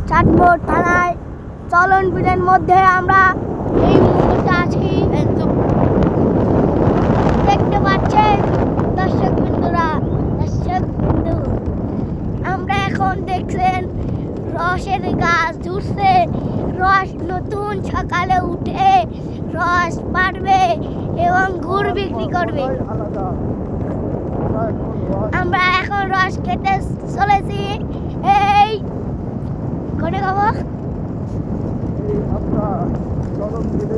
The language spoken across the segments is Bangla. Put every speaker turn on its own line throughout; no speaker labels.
চাটমোড় থানায় চলন বিলের মধ্যে আমরা এই মুহূর্তে আছি। দেখতে পাচ্ছেন দর্শক বিন্দু, আমরা এখন দেখছেন রসের গাছ ঝুরছে। রস নতুন সকালে উঠে রস পাড়বে এবং গুড় বিক্রি করবে। আমরা এখন রস খেতে চলেছি। এই কোনে খাবো?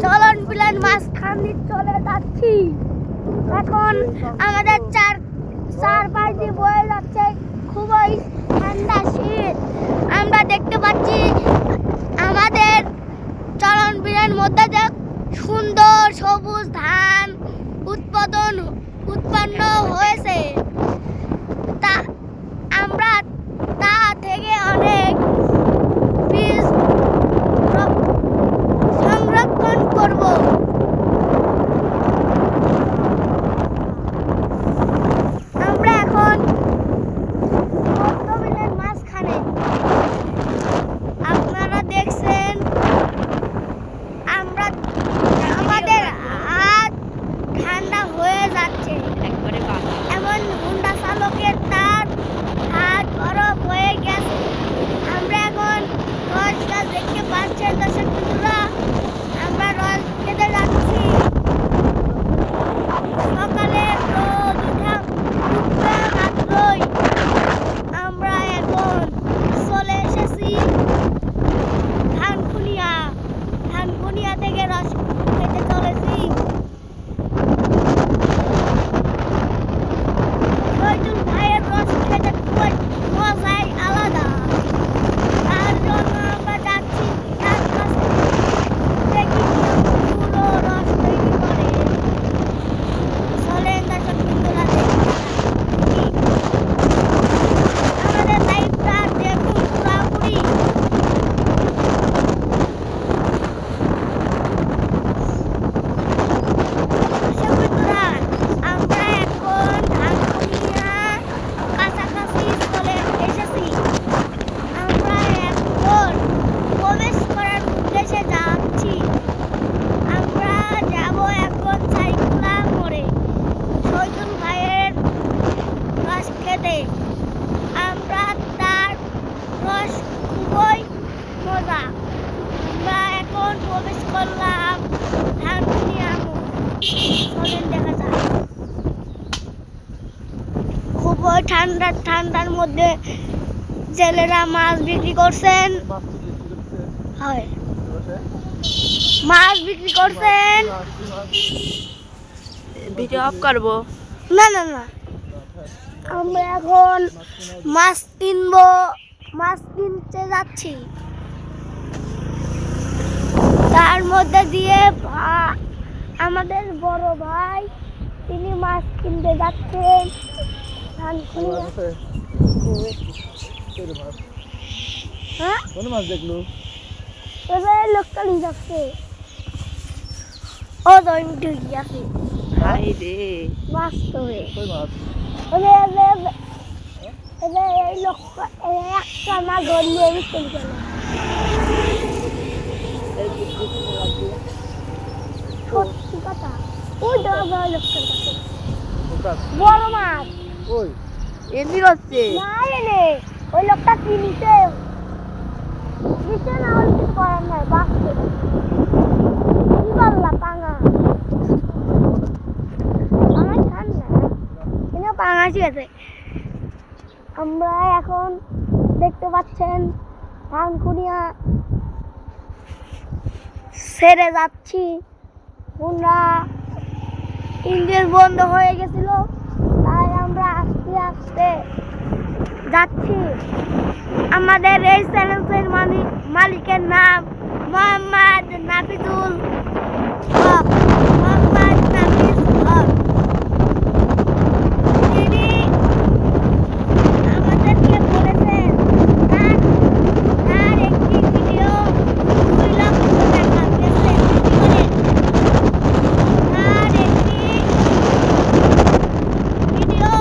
চলন বিলের মাঝখান দিয়ে চলে যাচ্ছি। এখন আমাদের চারপাশ দিয়ে বয়ে যাচ্ছে খুবই ঠান্ডা শীত। আমরা দেখতে পাচ্ছি আমাদের চলন বিলের মধ্যে যে সুন্দর সবুজ ধান উৎপন্ন হয়েছে, তা আমরা তা থেকে অনেক বীজ সংরক্ষণ করব। আমরা এখন বিলের মাঝখানে, আপনারা দেখছেন আমাদের হাত ঠান্ডা হয়ে যাচ্ছে। এমন হুন্ডা চালকের তার হাত বরফ হয়ে গেছে। আমরা এখন রস গাছ দেখতে পাচ্ছেন দর্শক বন্ধুরা, আমরা রস খেতে যাচ্ছি। সকালে রোদ উঠবে মাত্রই আমরা এখন চলে এসেছি ধানকুনিয়া থেকে রস খেতে চলেছি। শহীদুল ভাইয়ের রস খেতে খুবই মজাই আলাদা। তার জন্য আমরা যাচ্ছি তার কাছে, দেখি পুরো রস তৈরি করে। চলেন দর্শক বন্ধুরা, আমাদের লাইফটা দেখুন পুরাপুরি। আমরা এখন ধানকুনিয়া কাছাকাছি চলে এসেছি। আমরা এখন প্রবেশ করার উদ্দেশ্যে যাচ্ছি। আমরা যাব এখন সাইকুলা মোড়ে শহীদুল ভাইয়ের রস খেতে। আমরা তার রস খুবই মজা। আমরা এখন প্রবেশ করলাম ধানকুনিয়া মোড়। চলেন দেখা যাক। খুবই ঠান্ডার মধ্যে জেলেরা মাছ বিক্রি করছেন। হয়, মাছ বিক্রি করছেন।
ভিডিও অফ করবো
না, আমরা এখন মাছ কিনবো, মাছ কিনতে যাচ্ছি। তার মধ্যে দিয়ে আমাদের বড় ভাই তিনি মাছ কিনতে যাচ্ছেন। লোকটা নিয়ে যাচ্ছে। ও দৈনিক ঢুকি আছে মাছ তো এই লোকটা একটা মাছ ধরিয়ে চলে গেল। সত্যি কথা, ওই লোকটার কাছে বড় মাছ
এমনি করছে
না এনে ওই লোকটা কিনতে না হলে কিছু করার নাই। বাঁচতে কি করলা পাঙা ঠান্ডা কিন্তু পাঙাশি আছে। আমরা এখন দেখতে পাচ্ছেন ধানকুনিয়া ছেড়ে যাচ্ছি। আমরা ইঞ্জিন বন্ধ হয়ে গেছিল, তাই আমরা আস্তে আস্তে যাচ্ছি। আমাদের এই চ্যানেলের মালিকের নাম মোহাম্মদ নাফিজুল হক। তিনি আমাদেরকে বলেছেন তার একটি ভিডিও 2 লক্ষ টাকা পেয়েছে। তার একটি ভিডিও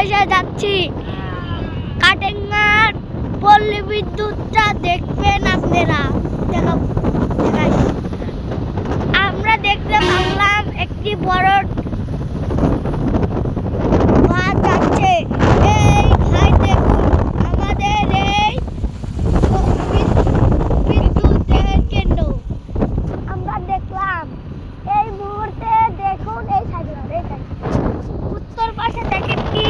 দেশে যাচ্ছি। কাটেঙ্গার পল্লী বিদ্যুৎটা দেখবেন আপনারা। আমরা দেখতে পারলাম একটি বড় বাস যাচ্ছে। এই ভাই দেখুন আমাদের এই বিদ্যুতের কেন্দ্র আমরা দেখলাম। এই মুহূর্তে দেখুন এই সাইডে উত্তর পাশে দেখেন কি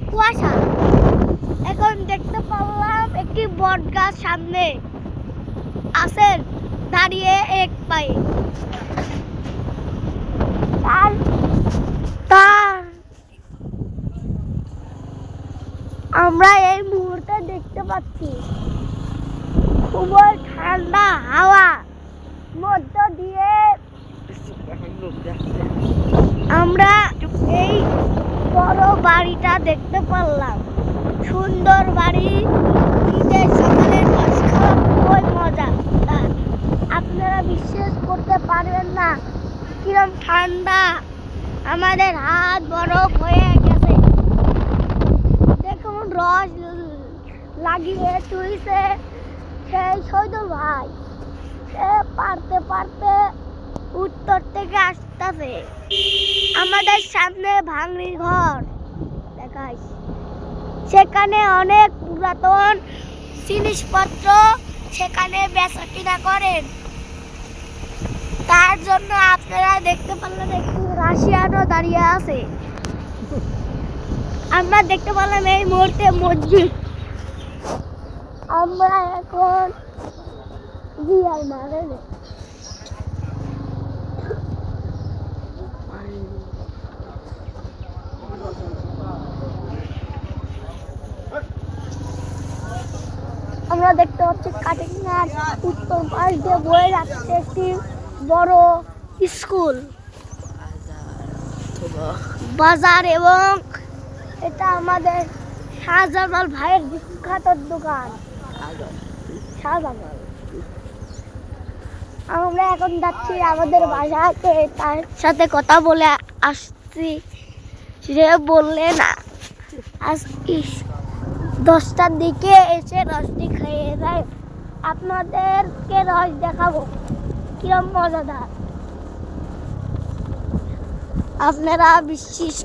কুয়াশা। এখন দেখতে পারলাম একটি বট গাছ সামনে আছেন দাঁড়িয়ে এক পায়ে। আমরা এই মুহূর্তে দেখতে পাচ্ছি খুবই ঠান্ডা হাওয়া মধ্য দিয়ে আমরা এই বড় বাড়িটা দেখতে পারলাম। সুন্দর বাড়ি, ঈদের সকালের মাছ খাওয়া খুবই মজা। আপনারা বিশ্বাস করতে পারবেন না কিরম ঠান্ডা, আমাদের হাত বরফ হয়ে গেছে। দেখুন রস লাগিয়ে চুইছে সেই শহীদুল ভাই, সে পারতে পারতে উত্তর থেকে আসতেছে। আমাদের সামনে ভাঙড়ি ঘর দেখাই, সেখানে অনেক পুরাতন জিনিসপত্র সেখানে বেচা কিনা করেন। তার জন্য আপনারা দেখতে পারলেন একটু রাশিয়ানও দাঁড়িয়ে আছে। আমরা দেখতে পারলাম এই মুহূর্তে মসজিদ। আমরা এখন জিয়ার মারে আমরা দেখতে পাচ্ছি কাটিংনার উত্তর পাশ দিয়ে বয়ে যাচ্ছে একটি বড় স্কুল, বাজার, এবং এটা আমাদের শাহজালাল ভাইয়ের বিখ্যাত দোকান শাহজালাল। আমরা এখন যাচ্ছি আমাদের বাসাতে, তার সাথে কথা বলে আসছি। সে বললেন আজ 10টার দিকে এসে রসটি খেয়ে যায়। আপনাদেরকে রস দেখাবো কিরম মজাদার। আপনারা বিশ্বাস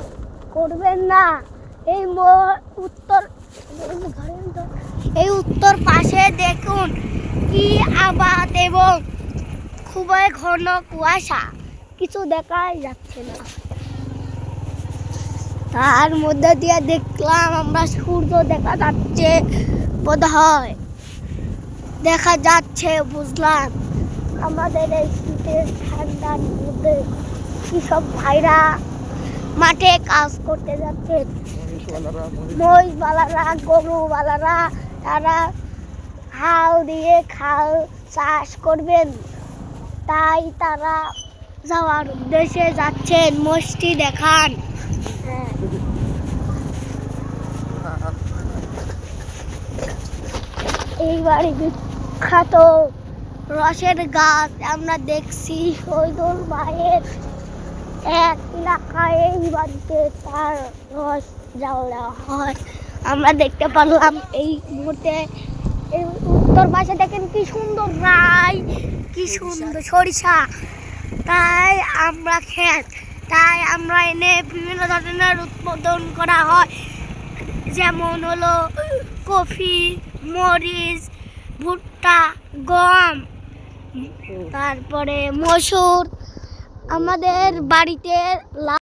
করবেন না, এই উত্তর পাশে দেখুন কি আবাদ এবং খুবই ঘন কুয়াশা, কিছু দেখাই যাচ্ছে না। তার মধ্যে দিয়ে দেখলাম আমরা সূর্য দেখা যাচ্ছে, বোধহয় দেখা যাচ্ছে, বুঝলাম। আমাদের এই শীতের ঠান্ডার মধ্যে কৃষক ভাইরা মাঠে কাজ করতে যাচ্ছে। মহিষবালারা, গরুবালারা তারা হাল দিয়ে খাল চাষ করবেন, তাই তারা যাওয়ার উদ্দেশ্যে যাচ্ছেন। মোষটি দেখান। এই বাড়ি বিখ্যাত রসের গাছ আমরা দেখছি। শহীদুল ভাইয়ের এক এলাকায় এই বাড়িতে তার রস দেওয়া হয়। আমরা দেখতে পারলাম এই মুহূর্তে। এই উত্তর পাশে দেখেন কি সুন্দর রাই, কি সুন্দর সরিষা, তাই আমরা ক্ষেত, তাই আমরা এনে বিভিন্ন ধরনের উৎপাদন করা হয়, যেমন হলো কফি, মরিচ, ভুট্টা, গম, তারপরে মসুর। আমাদের বাড়িতে